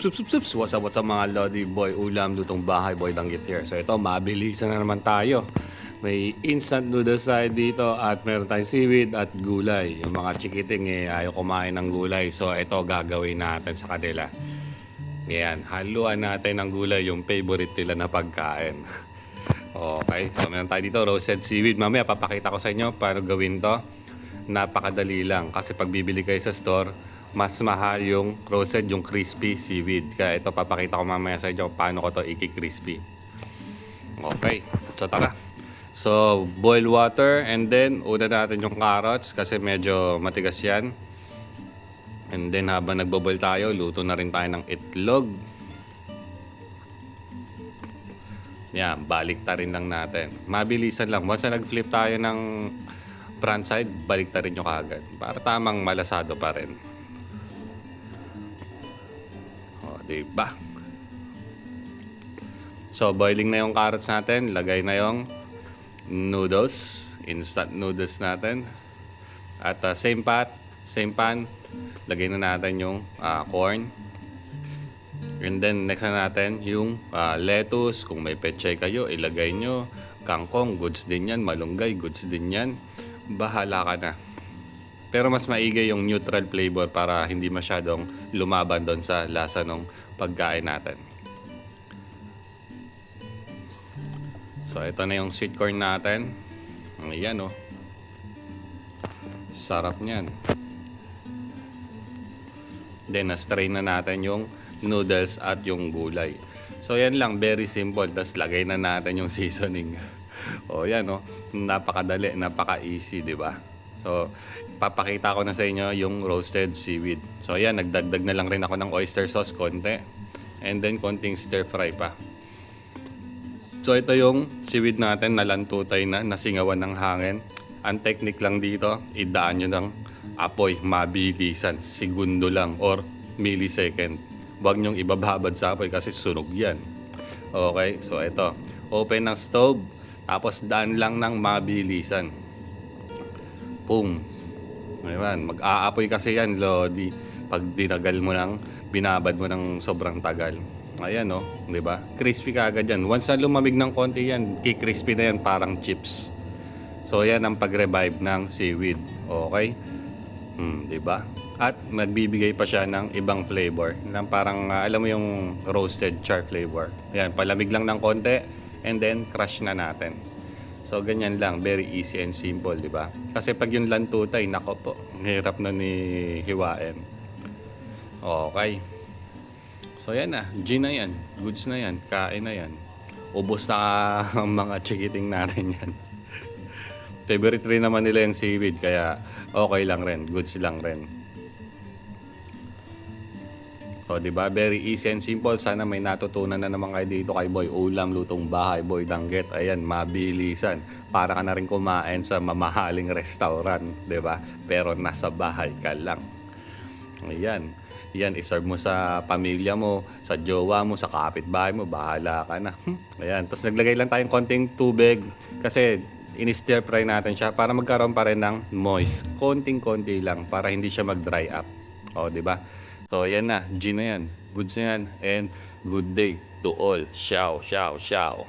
What's up mga Lodi Boy? Ulam, lutong bahay, boy danggit here. So ito, mabilisan na naman tayo. May instant noodles tayo dito at meron tayong seaweed at gulay. Yung mga chikiting ayaw kumain ng gulay. So ito gagawin natin sa kanila. Yan, haluan natin ng gulay yung favorite nila na pagkain. Okay, so meron tayo dito roasted seaweed. Mamaya papakita ko sa inyo paano gawin to. Napakadali lang kasi pag bibili kayo sa store, mas mahal yung roasted, yung crispy seaweed. Kaya ito papakita ko mamaya sa inyo paano ko to i-crispy. Okay, so tara. So boil water and then una natin yung carrots kasi medyo matigas yan. And then habang nagbo-boil tayo, luto na rin tayo ng itlog. Yan, balik ta rin lang natin. Mabilisan lang. Once na nag-flip tayo ng front side, balik ta rin nyo kagad. Para tamang malasado pa rin. O, diba? So, boiling na yung carrots natin. Lagay na yung noodles. Instant noodles natin. At same pan. Lagay na natin yung corn. And then next na natin yung lettuce. Kung may pechay kayo, ilagay nyo. Kangkong, goods din yan. Malunggay, goods din yan. Bahala ka na. Pero mas maigay yung neutral flavor para hindi masyadong lumaban doon sa lasa ng pagkain natin. So ito na yung sweet corn natin. Ayan oh. Sarap niyan. Then na-strain na natin yung noodles at yung gulay. So yan lang, very simple. Tapos lagay na natin yung seasoning. O yan o, napakadali, napaka-easy, di ba? So papakita ko na sa inyo yung roasted seaweed. So yan, nagdagdag na lang rin ako ng oyster sauce konti. And then konting stir fry pa. So ito yung seaweed natin, nalantutay na, nasingawan ng hangin. Ang technique lang dito, idaan nyo ng apoy, mabilisan, segundo lang or millisecond. Huwag nyong ibababad sa apoy kasi sunog yan. Okay, so ito, open ng stove, tapos daan lang ng mabilisan. Boom. Ayan, mag-aapoy kasi yan, Lodi. Pag dinagal mo lang, binabad mo ng sobrang tagal. Ayan oh, di ba? Crispy kaagad yan. Once na lumamig ng konti yan, ki-crispy na yan, parang chips. So yan ang pag-revive ng seaweed. Okay? Di ba? At magbibigay pa siya ng ibang flavor. Ng parang alam mo yung roasted char flavor. Ayan, palamig lang ng konti and then crush na natin. So ganyan lang, very easy and simple, di ba? Kasi pag yung lantutay, nako po, hirap na ni hiwain. Okay. So yan na, G na yan, goods na yan, kain na yan. Ubos na ang mga chikiting natin yan. Favorite rin naman nila yung seaweed, kaya okay lang rin, goods lang rin. So, di ba? Very easy and simple. Sana may natutunan na naman kayo dito kay Boy Ulam, Lutong Bahay, Boy Danggit. Ayan, mabilisan. Para ka na rin kumain sa mamahaling restaurant, di ba? Pero nasa bahay ka lang. Ayan. Yan, iserve mo sa pamilya mo, sa jowa mo, sa kapitbahay mo, bahala ka na. Ayan. Tapos naglagay lang tayong konting tubig kasi in-stir fry natin siya para magkaroon pa rin ng moist. Konting-konti lang para hindi siya mag-dry up. O, di ba? So, yan na. G na yan. Goods na yan. And good day to all. Ciao, ciao, ciao.